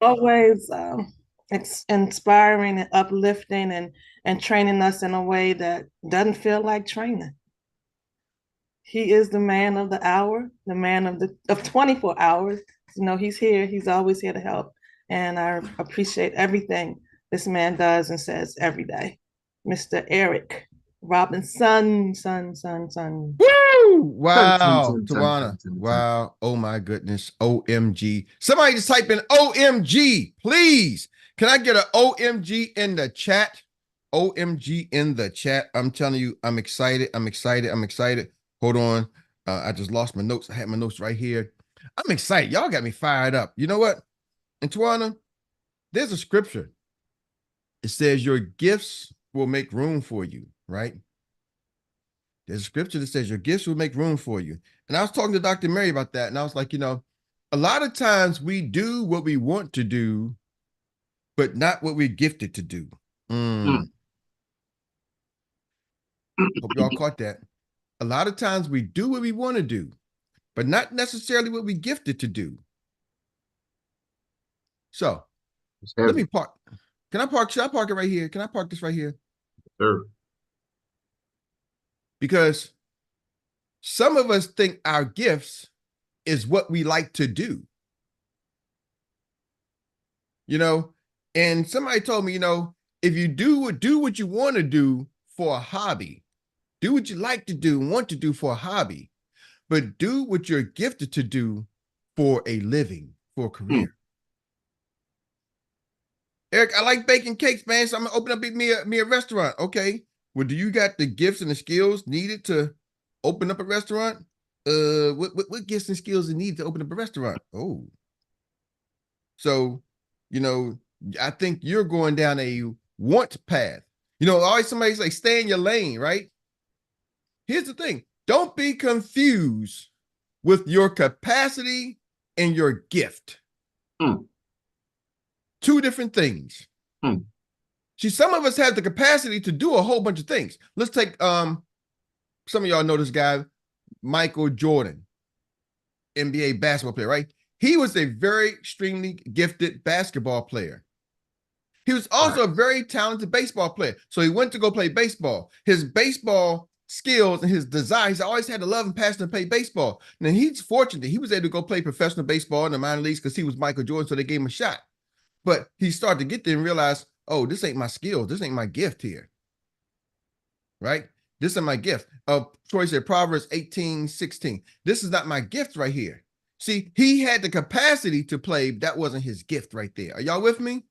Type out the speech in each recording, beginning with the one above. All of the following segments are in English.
Always inspiring and uplifting and training us in a way that doesn't feel like training. He is the man of the hour, the man of 24 hours. You know, he's here, he's always here to help. And I appreciate everything this man does and says every day. Mr. Erik Robinson, son. Woo! Dun, dun, Wow, dun, dun, dun, Tawana. dun, dun. Wow. Oh my goodness. OMG. Somebody just type in OMG, please. Can I get an OMG in the chat? OMG in the chat. I'm telling you, I'm excited. I'm excited. I'm excited. Hold on. I just lost my notes. I had my notes right here. I'm excited. Y'all got me fired up. You know what? And Tawana, there's a scripture. It says your gifts will make room for you, right? There's a scripture that says your gifts will make room for you. And I was talking to Dr. Mary about that. And I was like, you know, a lot of times we do what we want to do, but not what we're gifted to do. Hope y'all caught that. A lot of times we do what we want to do, but not necessarily what we're gifted to do. So let me park. Can I park? Should I park it right here? Can I park this right here? Sure. Because some of us think our gifts is what we like to do. You know, and somebody told me, you know, if you do what you want to do for a hobby, do what you like to do and want to do for a hobby, but do what you're gifted to do for a living, for a career. Erik, I like baking cakes, man. So I'm gonna open up me a restaurant. Okay. Well, do you got the gifts and the skills needed to open up a restaurant? What gifts and skills are needed to open up a restaurant? Oh, so you know, I think you're going down a want path. You know, always somebody's like, stay in your lane, right? Here's the thing: don't be confused with your capacity and your gift. Two different things. See, some of us have the capacity to do a whole bunch of things. Let's take some of y'all know this guy, Michael Jordan, NBA basketball player, right? He was a very extremely gifted basketball player. He was also a very talented baseball player. So he went to go play baseball. His baseball skills and his desire, he's always had a love and passion to play baseball. And he's fortunate. He was able to go play professional baseball in the minor leagues because he was Michael Jordan, so they gave him a shot. But he started to get there and realize, oh, this ain't my skill. This ain't my gift here. Right? This is my gift. Troy said Proverbs 18:16. This is not my gift right here. See, he had the capacity to play. That wasn't his gift right there. Are y'all with me?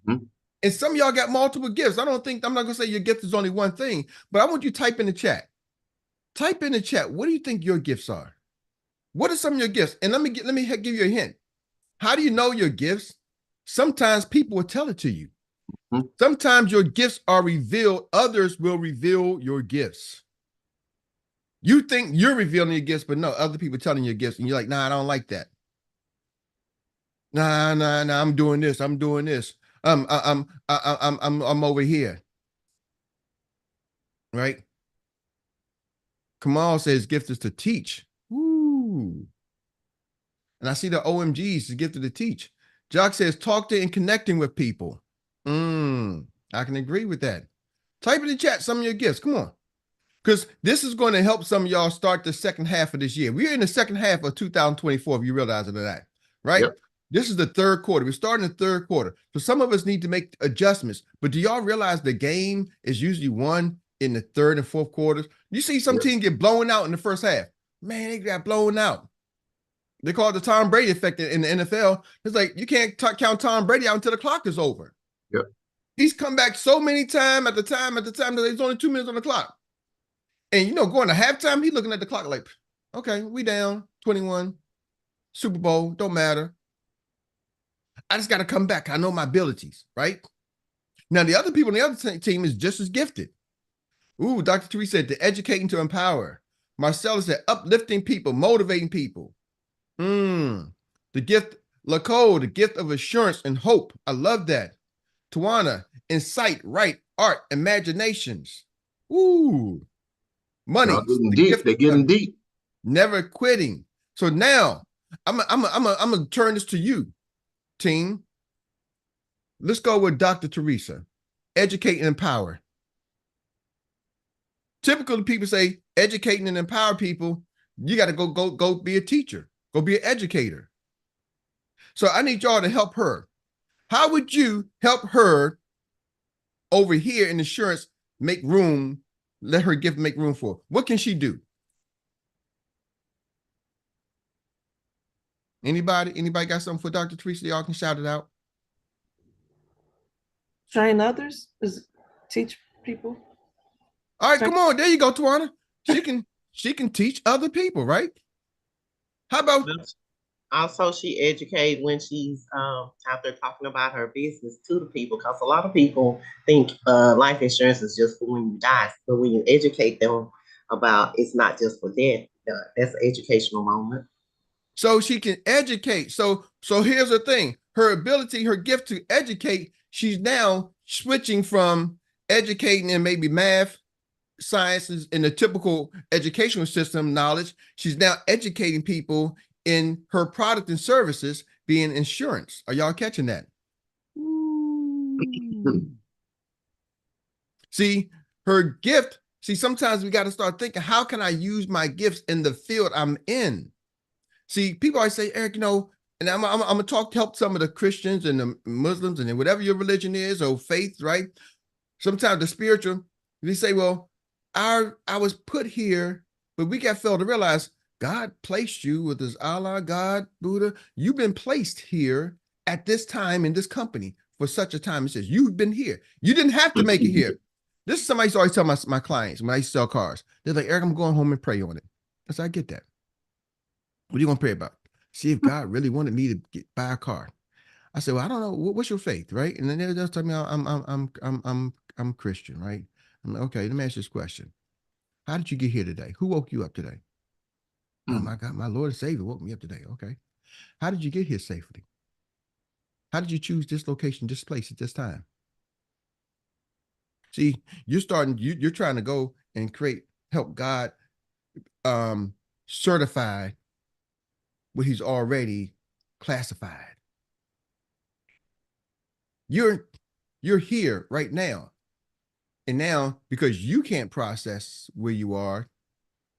And some of y'all got multiple gifts. I'm not gonna say your gift is only one thing, but I want you to type in the chat. Type in the chat. What do you think your gifts are? What are some of your gifts? And let me give you a hint. How do you know your gifts? Sometimes people will tell it to you. Sometimes your gifts are revealed. Others will reveal your gifts. You think you're revealing your gifts, but no, other people telling your gifts, and you're like, nah, I don't like that. Nah, I'm doing this. I'm doing this. I'm over here. Right? Kamal says gift is to teach. Woo. And I see the OMGs is gifted to teach. Jock says talk to and connecting with people. I can agree with that. Type in the chat some of your gifts. Come on. Because this is going to help some of y'all start the second half of this year. We're in the second half of 2024, if you realize it or not, right? Yep. This is the third quarter. We're starting the third quarter. So some of us need to make adjustments. But do y'all realize the game is usually won in the third and fourth quarters? You see some teams get blown out in the first half. Man, they got blown out. They call it the Tom Brady effect in the NFL. It's like you can't count Tom Brady out until the clock is over. Yep. He's come back so many times at the time that there's only 2 minutes on the clock. And, you know, going to halftime, he's looking at the clock like, okay, we down 21, Super Bowl, don't matter. I just got to come back. I know my abilities, right? Now, the other people on the other team is just as gifted. Ooh, Dr. Teresa said, to educate and to empower. Marcella said, uplifting people, motivating people. The gift, Lacole, the gift of assurance and hope. I love that. Tawana, insight, right, art, imaginations. Ooh. Money. They're getting deep. Never quitting. So now I'm gonna turn this to you, team. Let's go with Dr. Teresa. Educate and empower. Typically, people say educating and empower people. You got to go be a teacher, go be an educator. So I need y'all to help her. How would you help her over here in insurance make room? Let her gift make room for. What can she do? Anybody got something for Dr. Teresa? Y'all can shout it out. Train others is teach people. All right, come on. There you go, Tawana. She can teach other people, right? How about also she educate when she's out there talking about her business to the people, because a lot of people think life insurance is just for when you die, but when you educate them about it's not just for death, that's an educational moment. So she can educate. So here's the thing. Her ability, her gift to educate, she's now switching from educating in maybe math, sciences, in the typical educational system knowledge. She's now educating people in her product and services, being insurance. Are y'all catching that? See, her gift, sometimes we got to start thinking, how can I use my gifts in the field I'm in? See, people always say, Eric, and I'm going to help some of the Christians and the Muslims and whatever your religion is or faith, right? Sometimes the spiritual, they say, well, I was put here, but we got failed to realize God placed you with his Allah, God, Buddha. You've been placed here at this time in this company for such a time. It says, you've been here. You didn't have to make it here. This is somebody used to always tell my clients when I used to sell cars. They're like, Eric, I'm going home and pray on it. I said, I get that. What are you going to pray about? See if God really wanted me to buy a car. I said, well, I don't know. What's your faith, right? And then they'll just tell me I'm Christian, right? I'm like, okay, let me ask you this question. How did you get here today? Who woke you up today? Oh my God, my Lord and Savior woke me up today. Okay. How did you get here safely? How did you choose this location, this place at this time? See, you're trying to go and help God certify what he's already classified. You're here right now. And now, because you can't process where you are,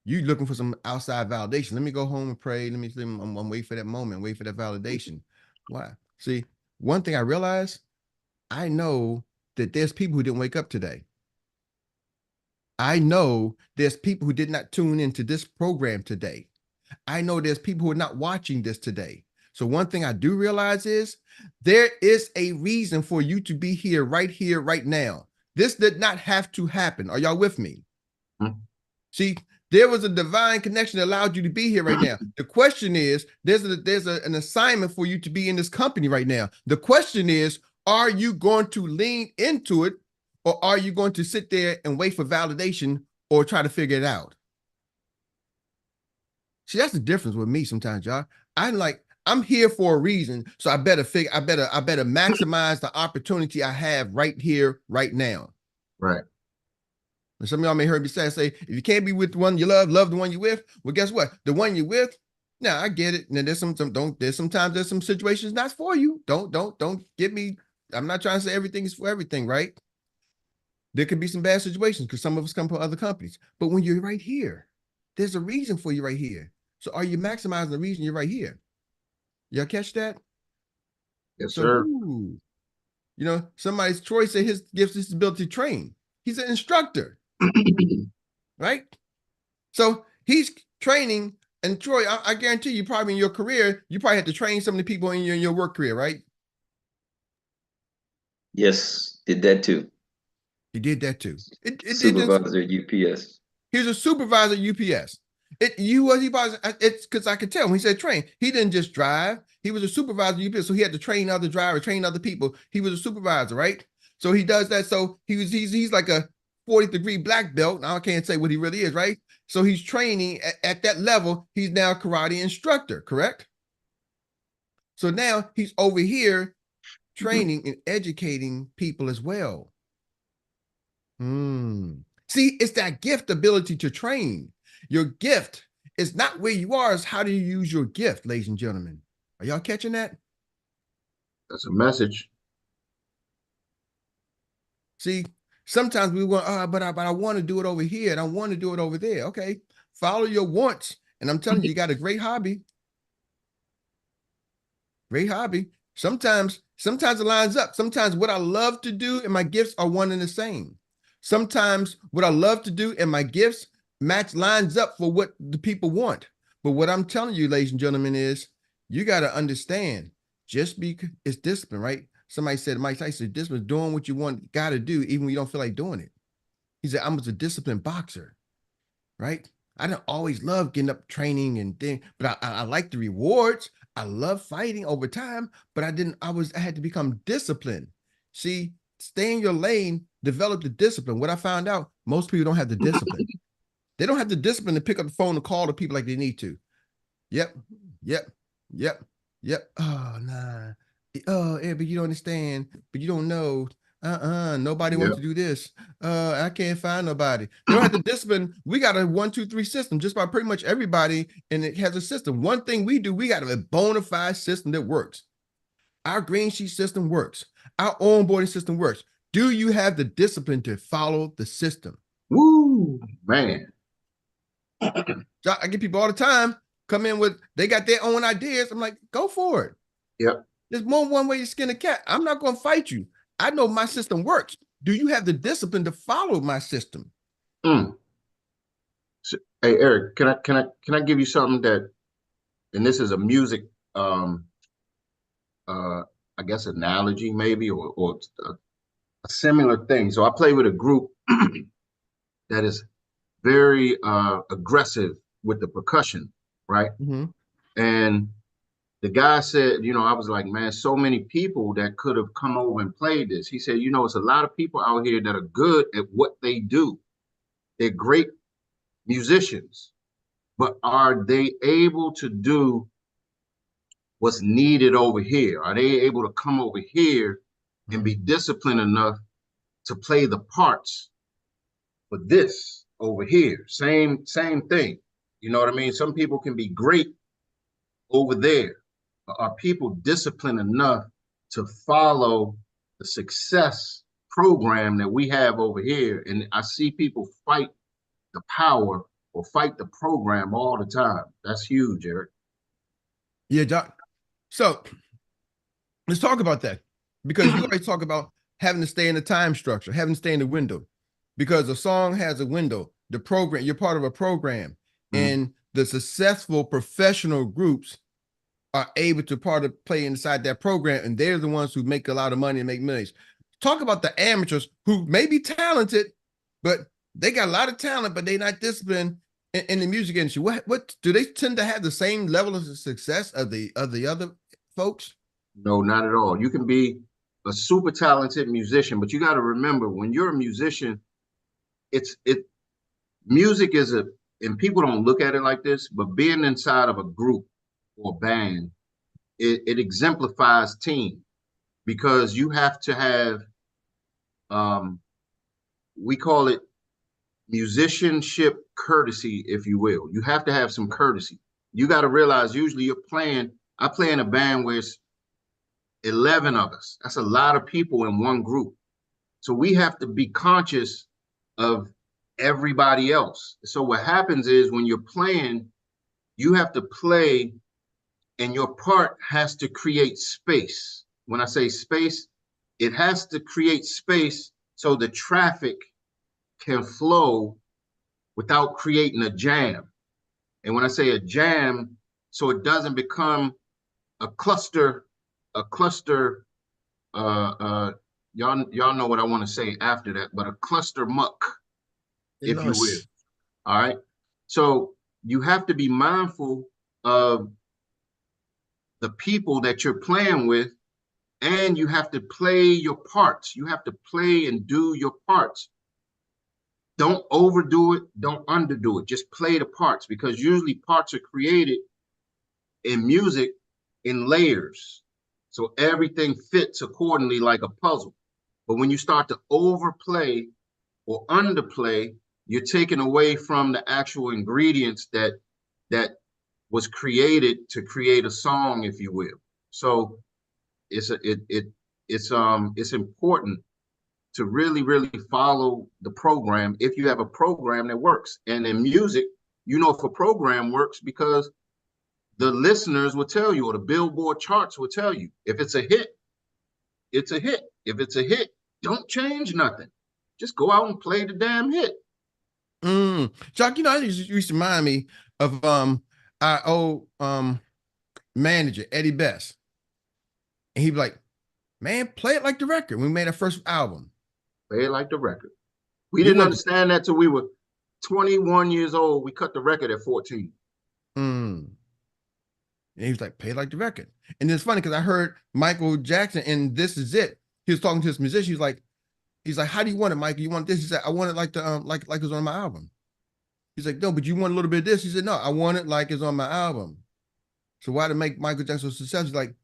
you're looking for some outside validation. Let me go home and pray. I'm waiting for that moment, wait for that validation. Why? See, one thing I realized, I know that there's people who didn't wake up today. I know there's people who did not tune into this program today. I know there's people who are not watching this today. So one thing I do realize is there is a reason for you to be here, right now. This did not have to happen. Are y'all with me? Mm-hmm. See, there was a divine connection that allowed you to be here right now. The question is, there's an assignment for you to be in this company right now. The question is, are you going to lean into it, or are you going to sit there and wait for validation or try to figure it out? See, that's the difference with me sometimes, y'all. I'm here for a reason, so I better maximize the opportunity I have right here, right now. Right. And some of y'all may hear me say, if you can't be with the one you love the one you're with. Well, guess what? The one you're with, now I get it. And then there's sometimes some situations not for you. Don't get me. I'm not trying to say everything is for everything, right? There could be some bad situations because some of us come from other companies. But when you're right here, there's a reason for you right here. So are you maximizing the reason you're right here? Y'all catch that? Yes, sir. Somebody's choice said his gift is his ability to train. He's an instructor, right? So he's training. And Troy, I guarantee you, probably in your career, you probably had to train some of the people in your work career, right? Yes, did that too. He did that too. Supervisor UPS. He was a supervisor at UPS. It's because I could tell when he said train, he didn't just drive. He was a supervisor at UPS, so he had to train other drivers, train other people. He was a supervisor, right? So he does that. So he's like a 40th degree black belt. Now I can't say what he really is, right? So he's training at that level. He's now a karate instructor, correct? So now he's over here training and educating people as well. See, it's that gift ability to train. Your gift it's not where you are, it's how do you use your gift, ladies and gentlemen. Are y'all catching that? That's a message. See, sometimes we want, but I want to do it over here and I want to do it over there. Okay, follow your wants. And I'm telling you, you got a great hobby. Great hobby. Sometimes it lines up. Sometimes what I love to do and my gifts are one and the same. Sometimes what I love to do and my gifts lines up for what the people want. But what I'm telling you, ladies and gentlemen, is you got to understand, just because it's discipline, right? Somebody said, Mike Tyson, discipline, doing what you got to do, even when you don't feel like doing it. He said, I was a disciplined boxer, right? I didn't always love getting up training and things, but I like the rewards. I love fighting over time, but I had to become disciplined. See, stay in your lane, develop the discipline. What I found out, most people don't have the discipline. They don't have the discipline to pick up the phone and call the people like they need to. Yep. Oh, nah. Oh, yeah, but you don't understand, but you don't know. Nobody wants to do this. I can't find nobody. They don't have the discipline. We got a 1, 2, 3 system just by pretty much everybody, and it has a system. One thing we do, we got a bona fide system that works. Our green sheet system works. Our onboarding system works. Do you have the discipline to follow the system? Woo, man. I get people all the time come in with, they got their own ideas. I'm like, go for it. Yep. There's more one way to skin a cat. I'm not going to fight you. I know my system works. Do you have the discipline to follow my system? So, hey, Eric, can I give you something that, and this is a music, I guess analogy maybe, or a similar thing. So I play with a group that is very aggressive with the percussion, right? Mm-hmm. And the guy said, I was like, man, so many people that could have come over and played this. He said, it's a lot of people out here that are good at what they do. They're great musicians, but are they able to do what's needed over here? Are they able to come over here and be disciplined enough to play the parts for this over here? Same thing. You know what I mean? Some people can be great over there. Are people disciplined enough to follow the success program that we have over here? And I see people fight the power or fight the program all the time. That's huge, Eric. Yeah, Doc. So let's talk about that, because you always talk about having to stay in the time structure, having to stay in the window, because a song has a window. The program, you're part of a program, and the successful professional groups are able to play inside that program, and they're the ones who make a lot of money and make millions. Talk about the amateurs who may be talented, but they got a lot of talent, but they're not disciplined in the music industry. What do they tend to have the same level of success of the other folks? No, not at all. You can be a super talented musician, but you got to remember, when you're a musician, music is and people don't look at it like this, but being inside of a group or band, it exemplifies team, because you have to have, we call it musicianship courtesy, if you will. You have to have some courtesy. You got to realize, usually I play in a band where it's 11 of us. That's a lot of people in one group. So we have to be conscious of everybody else. So what happens is, when you're playing, you have to play, and your part has to create space. When I say space, it has to create space so the traffic can flow without creating a jam. And when I say a jam, so it doesn't become a cluster, y'all know what I want to say after that, but a cluster muck, if you will. All right. So you have to be mindful of the people that you're playing with, and you have to play your parts. You have to play and do your parts. Don't overdo it. Don't underdo it. Just play the parts, because usually parts are created in music in layers. So everything fits accordingly like a puzzle. But when you start to overplay or underplay, you're taking away from the actual ingredients that that was created to create a song, if you will. So it's important to really follow the program if you have a program that works. And in music, you know, if a program works because the listeners will tell you, or the Billboard charts will tell you, if it's a hit, it's a hit. If it's a hit, don't change nothing. Just go out and play the damn hit. Chuck, you know, it used to remind me of our old manager, Eddie Best. And he'd be like, man, play it like the record. We made our first album. Play it like the record. We didn't understand that till we were 21 years old. We cut the record at 14. And he was like, play it like the record. And it's funny because I heard Michael Jackson in This Is It. He was talking to his musician. He's like, how do you want it, Michael? You want this? He said, I want it like the like it was on my album. He's like, no, but you want a little bit of this? He said, no, I want it like it's on my album. So why to make Michael Jackson so successful? He's like,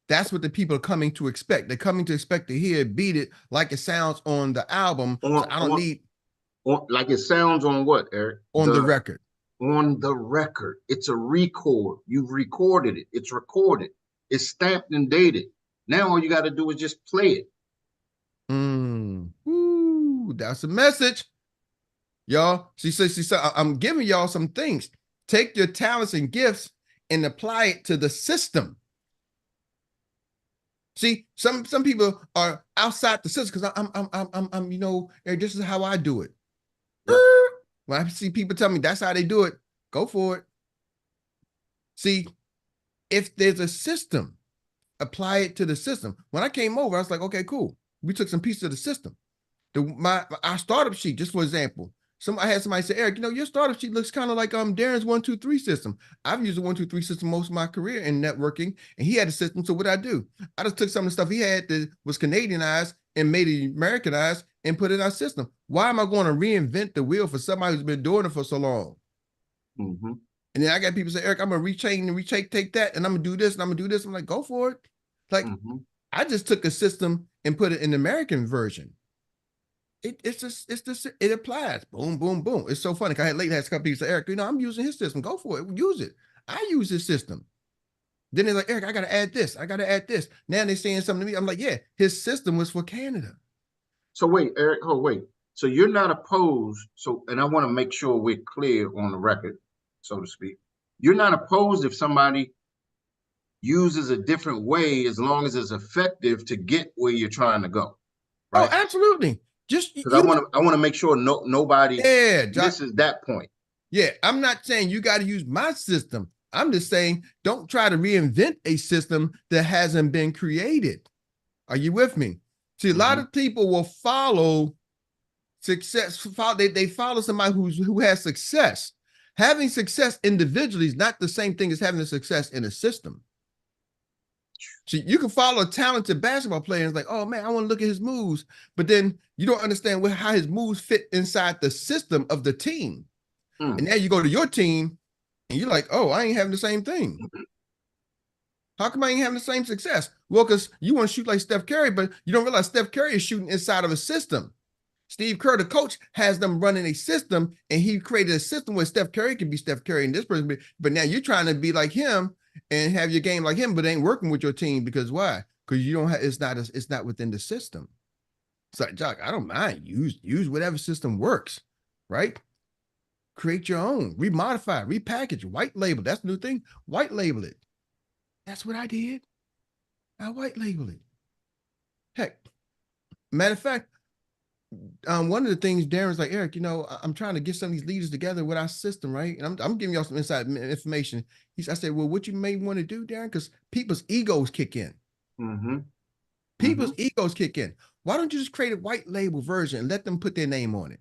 that's what the people are coming to expect. They're coming to expect to hear beat it like it sounds on the album. So I don't need like it sounds on what, Eric? On the record. On the record. It's a record. You've recorded it. It's recorded. It's stamped and dated. Now all you got to do is just play it. Ooh, that's a message. Y'all, she said, I'm giving y'all some things. Take your talents and gifts and apply it to the system. See, some people are outside the system because I'm you know, this is how I do it. Yep. When I see people tell me that's how they do it, go for it. See, if there's a system, apply it to the system. When I came over, I was like, okay, cool. We took some pieces of the system. Our startup sheet, just for example, I had somebody say, Eric, you know, your startup sheet looks kind of like Darren's 1, 2, 3 system. I've used the 1, 2, 3 system most of my career in networking, and he had a system. So what I do? I just took some of the stuff he had that was Canadianized and made it Americanized and put it in our system. Why am I going to reinvent the wheel for somebody who's been doing it for so long? And then I got people say, Eric, I'm going to take that, and I'm going to do this, and I'm going to do this. I'm like, go for it. Like, I just took a system and put it in the American version. It applies. Boom, boom, boom. It's so funny. I had a couple people say, Eric, you know, I'm using his system. Go for it. Use it. I use his system. Then they're like, Eric, I got to add this. I got to add this. Now they're saying something to me. I'm like, yeah, his system was for Canada. So wait, Eric, wait. So you're not opposed. So, and I want to make sure we're clear on the record, so to speak. You're not opposed if somebody uses a different way as long as it's effective to get where you're trying to go. Right? Oh, absolutely. Just because I want to make sure nobody misses that point. Yeah, I'm not saying you got to use my system. I'm just saying don't try to reinvent a system that hasn't been created. Are you with me? See, a lot of people will follow success. They follow somebody who has success. Having success individually is not the same thing as having a success in a system. See, you can follow a talented basketball player and it's like, oh man, I want to look at his moves, but then you don't understand how his moves fit inside the system of the team. And now you go to your team and you're like, oh, I ain't having the same thing. How come I ain't having the same success? Well, because you want to shoot like Steph Curry, but you don't realize Steph Curry is shooting inside of a system. Steve Kerr, the coach, has them running a system, and he created a system where Steph Curry can be Steph Curry and this person, but now you're trying to be like him and have your game like him, but it ain't working with your team because why? Because you don't have it's not within the system. It's like, Jock, I don't mind. Use whatever system works, right? Create your own, remodify, repackage, white label. That's the new thing. White label it. That's what I did. I white label it. Heck, matter of fact, one of the things Darren's like, Eric, you know, I'm trying to get some of these leaders together with our system, right? And I'm giving y'all some inside information. I said, well, what you may want to do, Darren, because people's egos kick in. People's egos kick in. Why don't you just create a white label version and let them put their name on it?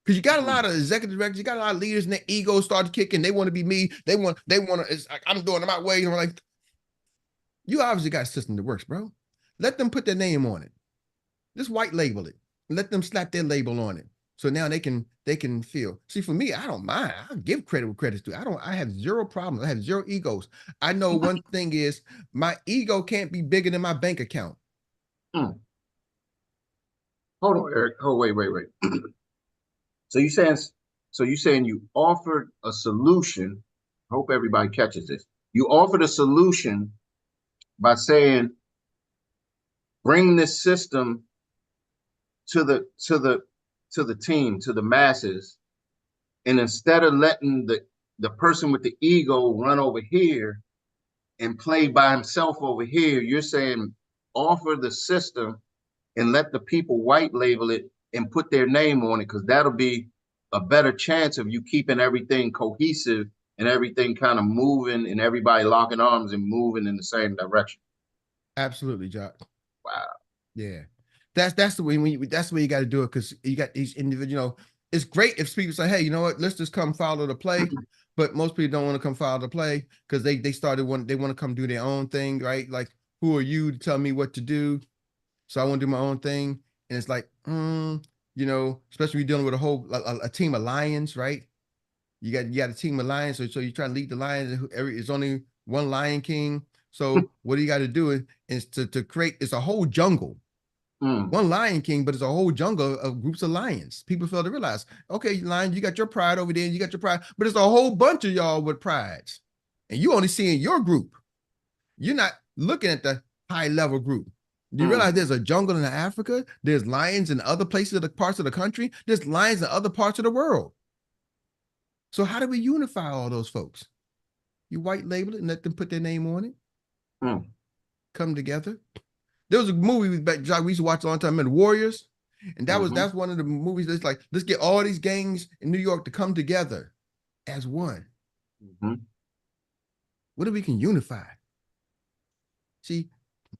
Because you got a lot of executive directors, you got a lot of leaders, and their egos start to kick in. They want to be me. They want to. It's like I'm doing it my way. And I'm like, you obviously got a system that works, bro. Let them put their name on it. Just white label it. Let them slap their label on it. So now they can feel. See, for me, I don't mind. I give credit where credit's due. I have zero problems. I have zero egos. I know one thing is my ego can't be bigger than my bank account. Hold on, Eric. Oh, wait. So you saying you offered a solution I hope everybody catches this. You offer the solution by saying, bring this system to the team, to the masses, and instead of letting the person with the ego run over here and play by himself over here, you're saying offer the system and let the people white label it and put their name on it, because that'll be a better chance of you keeping everything cohesive and everything kind of moving and everybody locking arms and moving in the same direction. Absolutely, Jock. Wow. Yeah. That's the way that's the way you got to do it, because you got these individuals, you know, it's great if people say, hey, you know what, let's just come follow the play. But most people don't want to come follow the play because they want to come do their own thing, right? Like, who are you to tell me what to do? So I want to do my own thing. And it's like, you know, especially when you're dealing with a team of lions, right? You got a team of lions, so you try to lead the lions. It's only one Lion King. So what do you got to do is to create? It's a whole jungle. One Lion King, but it's a whole jungle of groups of lions. People fail to realize, okay, lion, you got your pride over there, you got your pride, but it's a whole bunch of y'all with prides, and you only seeing your group. You're not looking at the high level group. Do you realize there's a jungle in Africa? There's lions in other places, parts of the country. There's lions in other parts of the world. So how do we unify all those folks? You white label it and let them put their name on it. Come together. There was a movie we used to watch a long time, Warriors, and that's one of the movies that's like, let's get all these gangs in New York to come together as one. What if we can unify? See,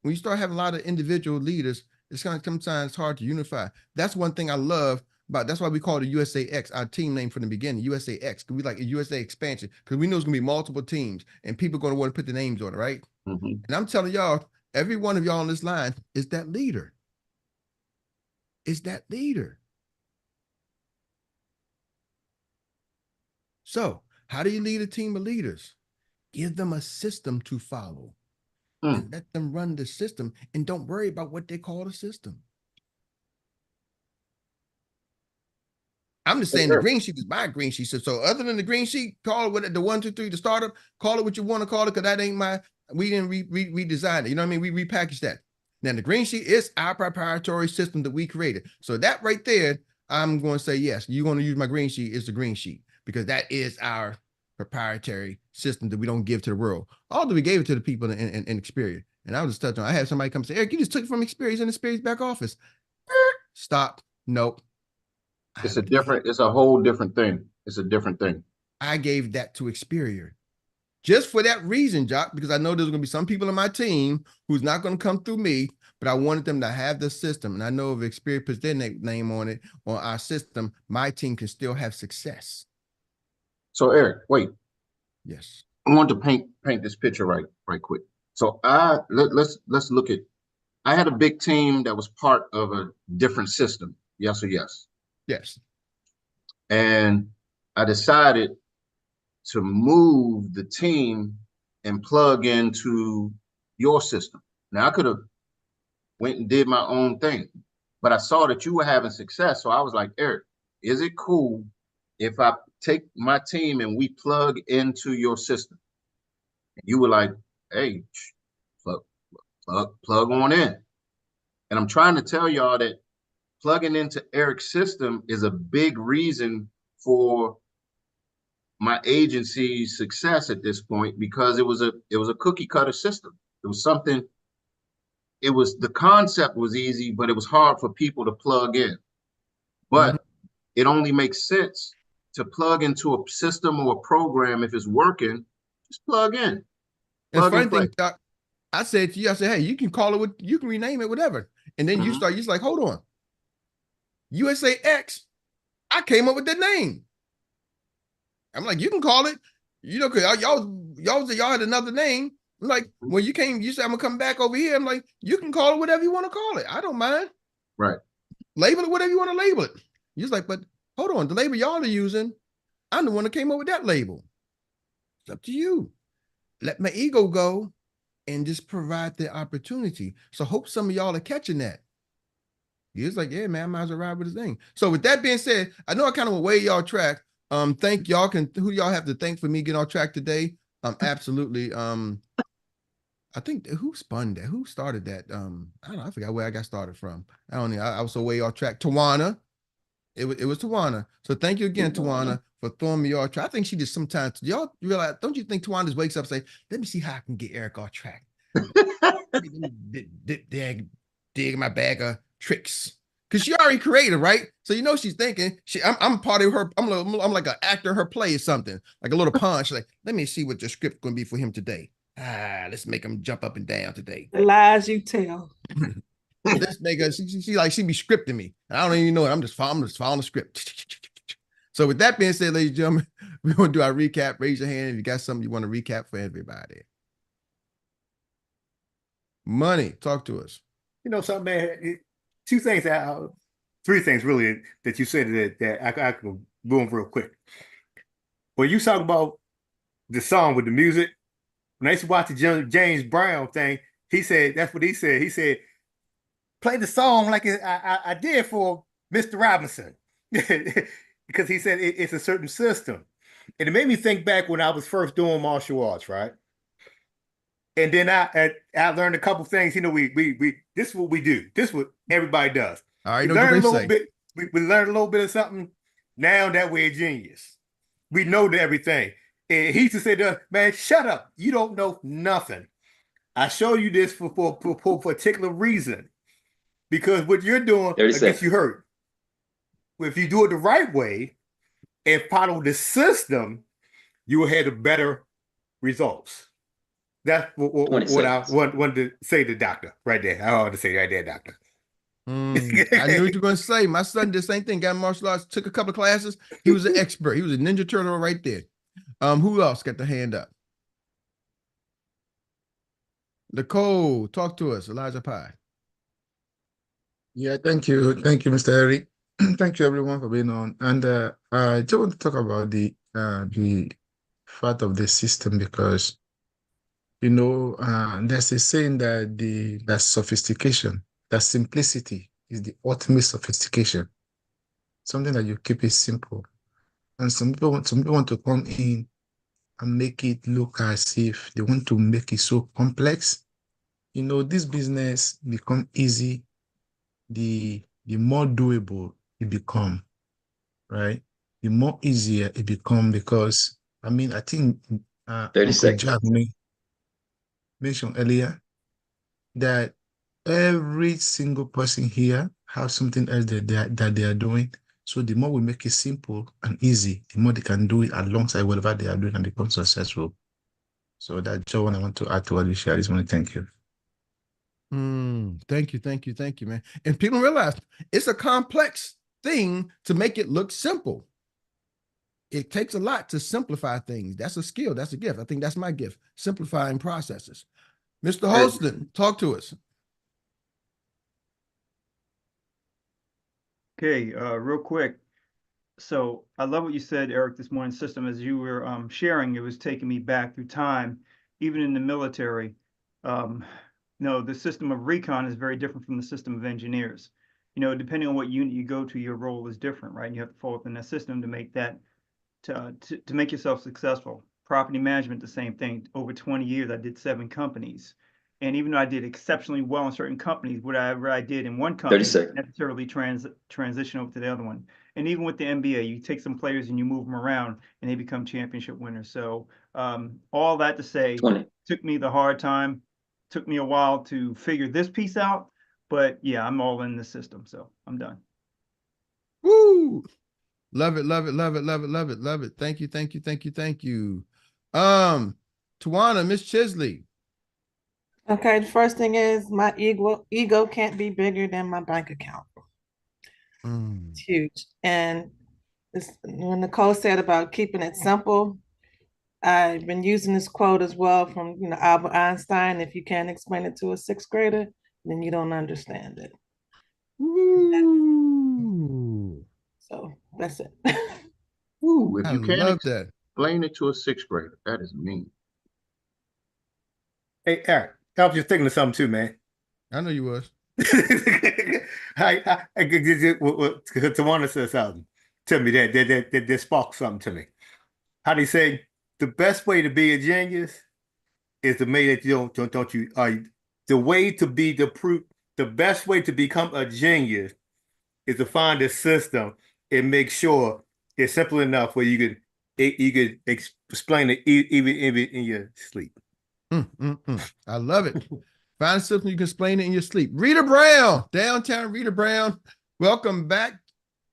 when you start having a lot of individual leaders, it's kind of sometimes hard to unify. That's one thing I love about. That's why we call it USAX, our team name from the beginning, USAX, because we like a USA expansion, because we know it's gonna be multiple teams and people are gonna want to put the names on it, right? And I'm telling y'all, every one of y'all on this line is that leader. Is that leader. So how do you lead a team of leaders? Give them a system to follow. And let them run the system and don't worry about what they call the system. I'm just saying the green sheet is my green sheet. So other than the green sheet, call it what the 1, 2, 3, the startup, call it what you want to call it, because that ain't we didn't redesign it. You know what I mean? We repackaged that. Now the green sheet is our proprietary system that we created. So that right there, I'm going to say, yes, you're going to use my green sheet is the green sheet, because that is our proprietary system that we don't give to the world. Although we gave it to the people in Xperts. And I was just touching on, I had somebody come say, Eric, you just took it from Xperts in the Xperts back office. Stop. Nope. It's a whole different thing. It's a different thing. I gave that to Xperts. Just for that reason, Jock, because I know there's going to be some people in my team who's not going to come through me, but I wanted them to have the system. And I know if Xperts puts their name on it, on our system, my team can still have success. So Eric, wait. Yes. I want to paint this picture right quick. So let's look at, I had a big team that was part of a different system. Yes or yes? Yes. And I decided to move the team and plug into your system. Now I could have went and did my own thing, but I saw that you were having success. So I was like, Eric, is it cool if I take my team and we plug into your system? And you were like, hey, plug on in. And I'm trying to tell y'all that plugging into Eric's system is a big reason for my agency's success at this point, because it was a cookie cutter system. It was something, the concept was easy, but it was hard for people to plug in. But it only makes sense to plug into a system or a program. If it's working, just plug in. And funny thing, Doc, I said to you, I said, hey, you can call it, you can rename it, whatever. And then you're like, hold on. USAX, I came up with that name. I'm like, you can call it, you know, because y'all had another name. I'm like, when you came, you said, I'm going to come back over here. I'm like, you can call it whatever you want to call it. I don't mind. Right. Label it whatever you want to label it. You're like, but hold on, the label y'all are using, I'm the one that came up with that label. It's up to you. Let my ego go and just provide the opportunity. So hope some of y'all are catching that. He was like, yeah, man, I might as well ride with his thing. So with that being said, I know I kind of went way y'all track. Thank y'all. Who y'all have to thank for me getting on track today? Absolutely. I think who spun that? Who started that? I don't know. I forgot where I got started from. I don't know. I was so way off track. Tawana. It was Tawana. So thank you again, Tawana, for throwing me off track. I think she just sometimes, y'all realize, don't you think Tawana just wakes up and say, let me see how I can get Erik off track. dig my bag of tricks. Because she already created, right? So you know she's thinking, I'm part of her, I'm like an actor in her play or something, like a little punch. Like, let me see what the script gonna be for him today. Let's make him jump up and down today. The lies you tell. Let's make her, she be scripting me. I don't even know it. I'm just following the script. So with that being said, ladies and gentlemen, we're gonna do our recap. Raise your hand if you got something you want to recap for everybody. Money, talk to us. You know something, man. Three things really that you said that I can boom real quick. When you talk about the song with the music, when I used to watch the James Brown thing, he said that's what he said. He said, "Play the song like I did for Mr. Robinson," because he said it's a certain system, and it made me think back when I was first doing martial arts, right? And then I learned a couple things. You know, we this is what we do. This is what everybody does. All right, we learn a little bit. We learn a little bit of something. Now that we're a genius, we know everything. And he used to say to us, "Man, shut up. You don't know nothing. I show you this for a particular reason, because what you're doing gets you hurt. If you do it the right way and follow the system, you will have the better results." That's what I wanted to say to the doctor right there. I wanted to say right there, doctor. I knew what you were going to say. My son did the same thing. Got martial arts, took a couple of classes. He was an expert. He was a Ninja Turtle right there. Who else got the hand up? Nicole, talk to us. Elijah Pye. Yeah, thank you, Mr. Erik. Thank you, everyone, for being on. And I just want to talk about the fact of the system, because there's a saying that sophistication, that simplicity is the ultimate sophistication. Something that you keep it simple. And some people want to come in and make it look as if they want to make it so complex. This business become easy, the more doable it become, right? The more easier it become, because I think 30 seconds. Mentioned earlier that every single person here has something else that they are doing. So the more we make it simple and easy, the more they can do it alongside whatever they are doing and become successful. So that's what I want to add to what you shared. I just want to thank you. Thank you, man. And people realize it's a complex thing to make it look simple. It takes a lot to simplify things. That's a skill. That's a gift. I think that's my gift, simplifying processes. Mr. Holston, talk to us. Okay, real quick. So I love what you said, Erik, this morning. System, as you were sharing, it was taking me back through time, even in the military. The system of recon is very different from the system of engineers. Depending on what unit you go to, your role is different, right? And you have to fall within that system to make that to make yourself successful. Property management, the same thing. Over 20 years, I did 7 companies. And even though I did exceptionally well in certain companies, whatever I did in one company didn't necessarily transition over to the other one. And even with the NBA, you take some players and you move them around and they become championship winners. So all that to say, took me the hard time, took me a while to figure this piece out. But yeah, I'm all in the system. So I'm done. Woo! Love it. Thank you. Tawana, Miss Chisley. Okay, the first thing is my ego can't be bigger than my bank account. It's huge. And when Nicole said about keeping it simple, I've been using this quote as well from Albert Einstein. If you can't explain it to a 6th grader, then you don't understand it. Ooh. So that's it. Ooh, if you can't that. Explain it to a 6th grader, that is mean. Hey, Erik, I was just thinking of something too, man. I know you was. Tawana said something. to me that sparked something to me. How they say the best way to be a genius is the way that you don't you the way to be the best way to become a genius is to find a system and make sure it's simple enough where you could explain it even in your sleep. I love it. Find a system you can explain it in your sleep. Rita Brown, downtown Rita Brown. Welcome back,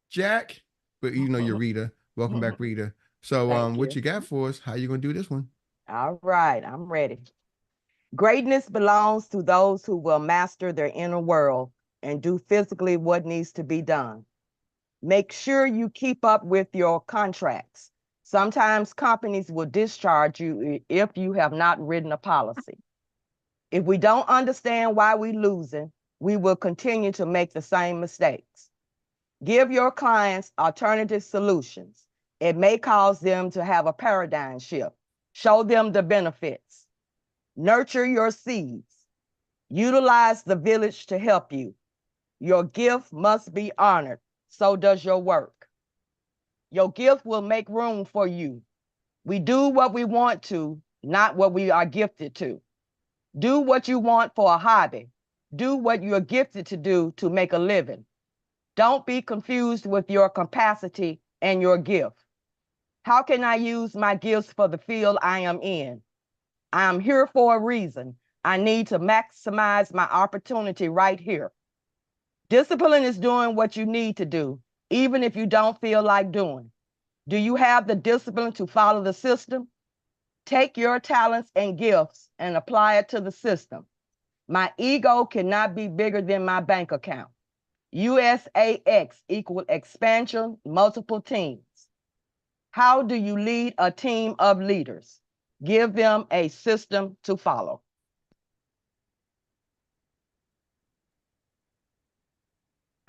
Jack. But you know you're Rita. Welcome back, Rita. So what you got for us? How you gonna do this one? All right, I'm ready. Greatness belongs to those who will master their inner world and do physically what needs to be done. Make sure you keep up with your contracts. Sometimes companies will discharge you if you have not written a policy. If we don't understand why we're losing, we will continue to make the same mistakes. Give your clients alternative solutions. It may cause them to have a paradigm shift. Show them the benefits. Nurture your seeds. Utilize the village to help you. Your gift must be honored. So does your work. Your gift will make room for you. We do what we want to, not what we are gifted to. Do what you want for a hobby. Do what you are gifted to do to make a living. Don't be confused with your capacity and your gift. How can I use my gifts for the field I am in? I am here for a reason. I need to maximize my opportunity right here. Discipline is doing what you need to do, even if you don't feel like doing. Do you have the discipline to follow the system? Take your talents and gifts and apply it to the system. My ego cannot be bigger than my bank account. USAX equal expansion, multiple teams. How do you lead a team of leaders? Give them a system to follow.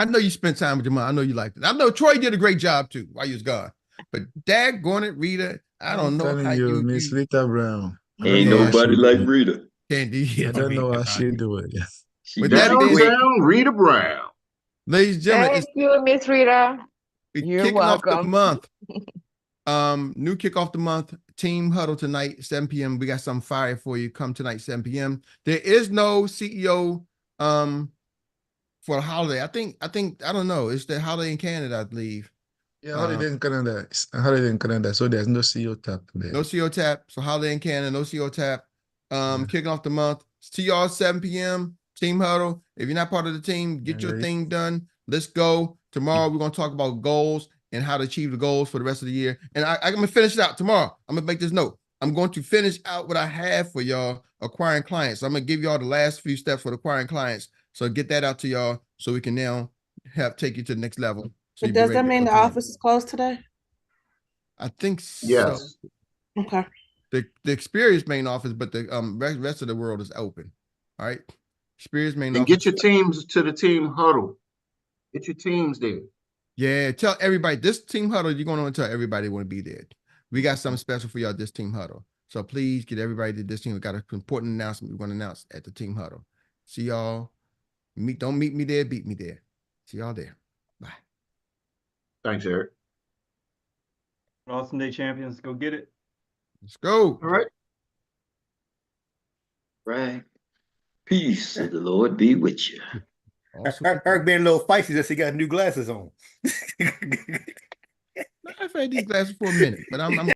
I know you spent time with your mom. I know you liked it. I know Troy did a great job too while you was gone. But daggone it, Rita, I don't know how you Miss Rita Brown. Ain't nobody like Rita. Can't do it. I don't know how she do it. She With that being, Downtown Rita Brown. ladies and gentlemen, Thank you, Miss Rita. You're kicking off the welcome. month. New kickoff the month, team huddle tonight, 7 p.m. We got some fire for you. Come tonight, 7 p.m. There is no CEO for the holiday. I don't know. It's the holiday in Canada, I believe. Yeah, holiday in Canada. It's a holiday in Canada, so there's no CEO tap there. No CEO tap. So holiday in Canada, no CEO tap. Kicking off the month. See y'all 7 p.m. Team huddle. If you're not part of the team, get your thing done. Let's go. Tomorrow we're gonna talk about goals and how to achieve the goals for the rest of the year. And I'm gonna finish it out tomorrow. I'm gonna make this note. I'm going to finish out what I have for y'all acquiring clients. I'm gonna give y'all the last few steps for acquiring clients. So get that out to y'all so we can now take you to the next level. So But does that mean the office is closed today? I think so. Yes. Okay. The Xperts main office, but the rest of the world is open. All right. Xperts main And office. get your teams to the team huddle. Get your teams there. Yeah, tell everybody this team huddle. You're going to tell everybody want to be there. We got something special for y'all this team huddle. So please get everybody to this team. We got an important announcement we're going to announce at the team huddle. See y'all. Don't meet me there. Beat me there. See y'all there. Bye. Thanks, Eric. Awesome Day champions, go get it. Let's go. All right. Right. Peace of the Lord be with you. Awesome. Eric being a little feisty just he got new glasses on. I've had these glasses for a minute, but I'm